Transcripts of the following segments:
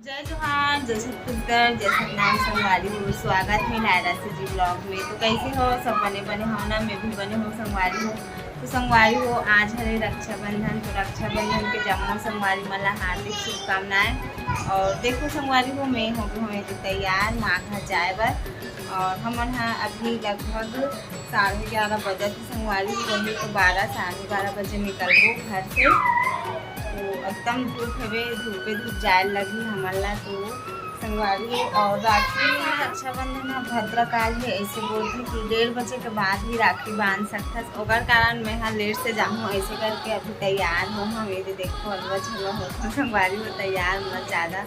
जय जोहार, जय छत्तीसगढ़, जय सतनाम संगवारी हो। स्वागत है नायरा से जी ब्लॉग में। तो कैसे हो सब? बने बने हो ना, मैं भी बने हो संगवारी हो। तो संगवारी हो, आज है रक्षाबंधन। तो रक्षाबंधन के जम्मू संगवारी मला हार्दिक शुभकामनाएं। और देखो संगवारी हो, मैं हो गई हूँ तैयार माँ घर जाए बर। और हमन हाँ अभी लगभग 11:30 बजे संगवारी वही तो 12-12:30 बजे निकलबो घर से। तो एकदम धूप है, धूपे धूप जाए लगी हमला। तो संगवारी और राखी रक्षाबंधन भद्रकाल है, ऐसे बोलते कि 1:30 बजे के बाद ही राखी बांध सकता। ओकर कारण मैं हाँ लेट से जाऊँ, ऐसे करके अभी तैयार हो। हम मेरे देखो अलवा छलवा होता संगवारी हो तैयार, मतलब ज़्यादा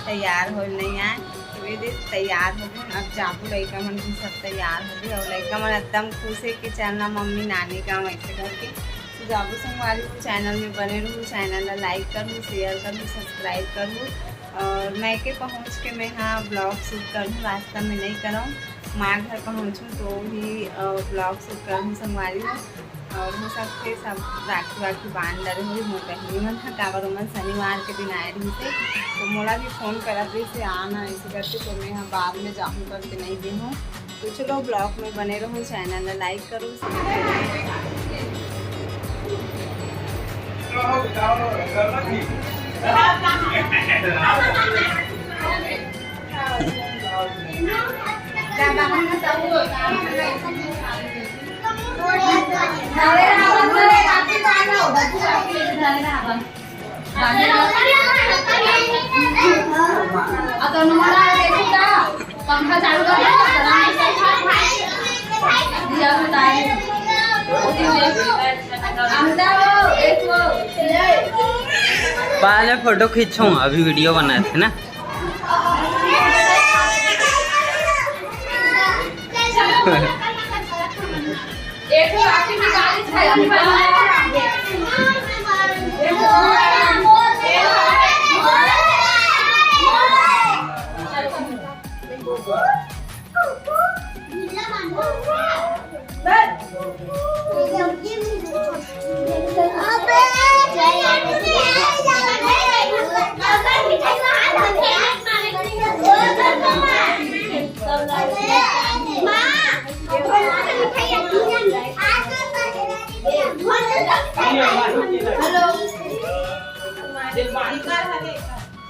तैयार हो नहीं आए। तो तैयार हो गए, अब जाबू लड़का मन भी सब तैयार हो गए। और लड़का मन एकदम खुश है कि चलना मम्मी नानी का ऐसे करके। तो जाबू संगवारी को चैनल में बने रहूँ, चैनल ला लाइक करूँ, शेयर करूँ, सब्सक्राइब करूँ। और मैके पहुँच के मैं हाँ ब्लॉग शूट करूँ, रास्ता में नहीं करूँ। माँ घर पहुँचूँ तो ही ब्लॉग शूट करूँ संगवारी में। और हो सकते सब राखी वाखी बांध रहे हुई मोर बहनी मन था काबर मन शनिवार के दिन आए रही से। तो मोला भी फ़ोन करा रही से आना ऐसे करके। तो मैं हाँ बाद में जाऊँ करके नहीं दी हूँ। तो चलो ब्लॉग में बने रहूँ, चैनल ला लाइक करूँ। पंखा चालू बाद में फोटो खींचूँ, अभी वीडियो बनाए थे ना।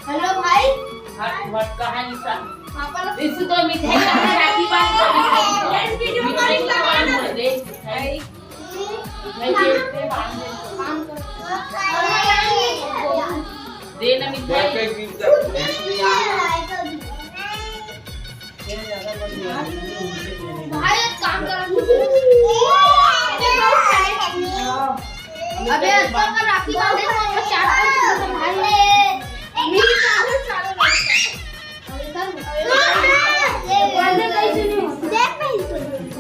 हेलो भाई, इस तो मिठाई का राखी बांध दे देना मिठाई। भाई एक काम करो, अबे का राखी बांधे तो चार भाई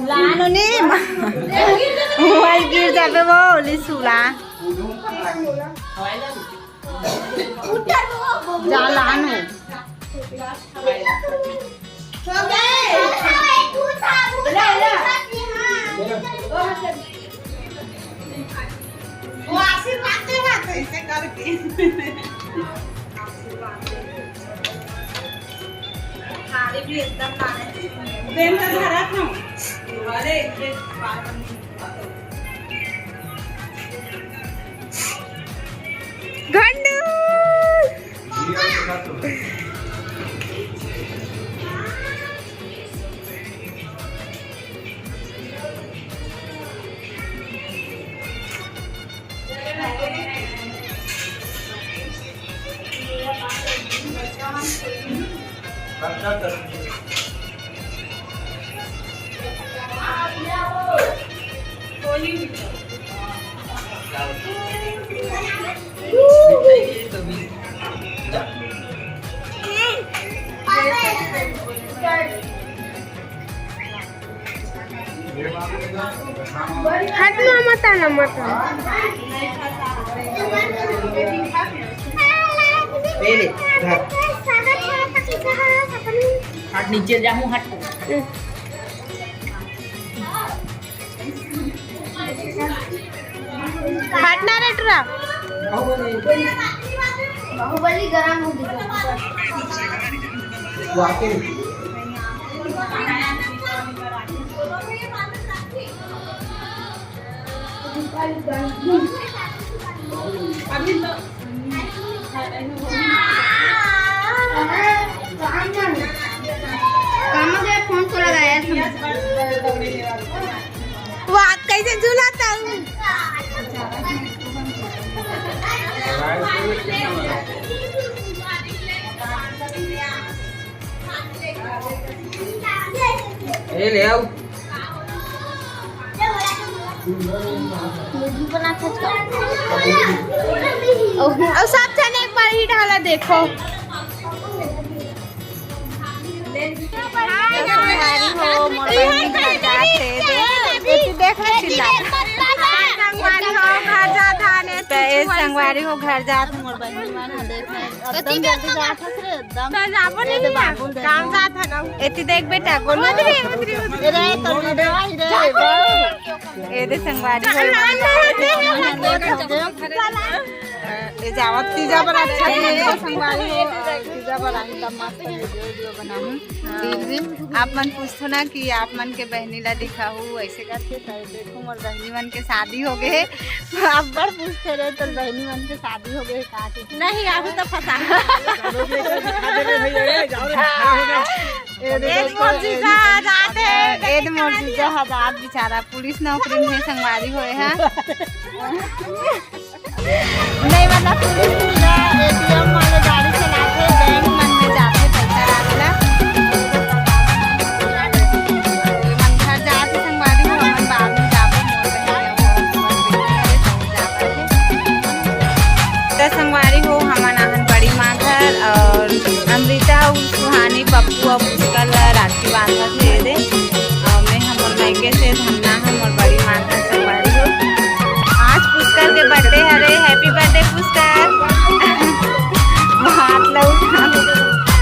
लानो ने मोबाइल गिर जाबे बोली सुला जा लानो वो आशीर्वाद देना कैसे करके थाली भी एकदम लाने देन का धरा था। अरे ये गंडू हाथ में मत आना मत हाथ नीचे जाऊँ हाथ हटना रे टुरा बाहुबली गरम हो गई फोन को लगाया वाह कैसे झूलाता हूँ। ले आओ और सब जने एक बार ही डाला देखो। संगवारी हो घर जात मोर बहनी मन देख काम जात है ना एती देख बेटा गोल ए दे संगवारी ए जावत तीजा पर अच्छा है संगवारी तीजा पर आई तब मस्त वीडियो बनाऊं आप मन पूछो ना कि आप मन के बहनी ला दिखाऊं ऐसे करके देखो मोर बहनी मन के शादी हो गए आप बड़ पूछते रहे तो बहनी मन के शादी हो गए का नहीं अभी तो फंसा हजार बेचारा पुलिस नौकरी में संगवारी हुए हैं नहीं मतलब पुलिस एटीएम वाले गाड़ी चलाते बैंक मन में जाते पैसा डालना मन घर जाते संगवारी हो मन बाद में जाते तो संगवारी हो हमार आहन बड़ी माँ घर और अमृता सुहानी पप्पू और पुष्कर राखी बांधा थे दे मैं हमारे मायके से धमना हमार बड़ी माँ घर संगवारी हो आज पुष्कर के बर्थडे हरे हैप्पी बर्थडे पुष्कर हाथ लगा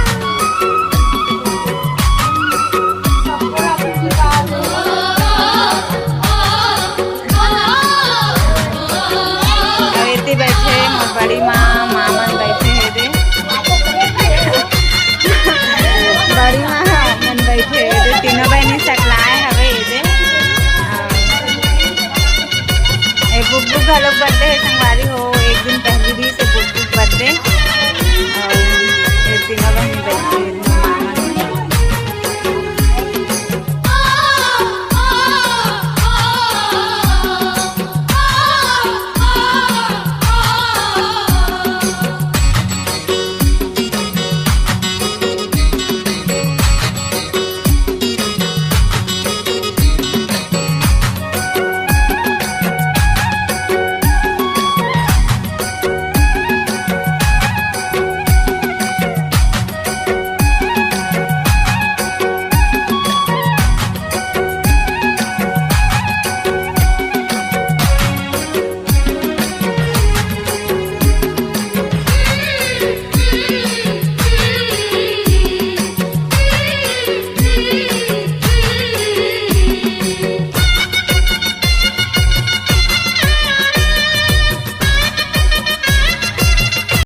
बैठे मोर बड़ी माँ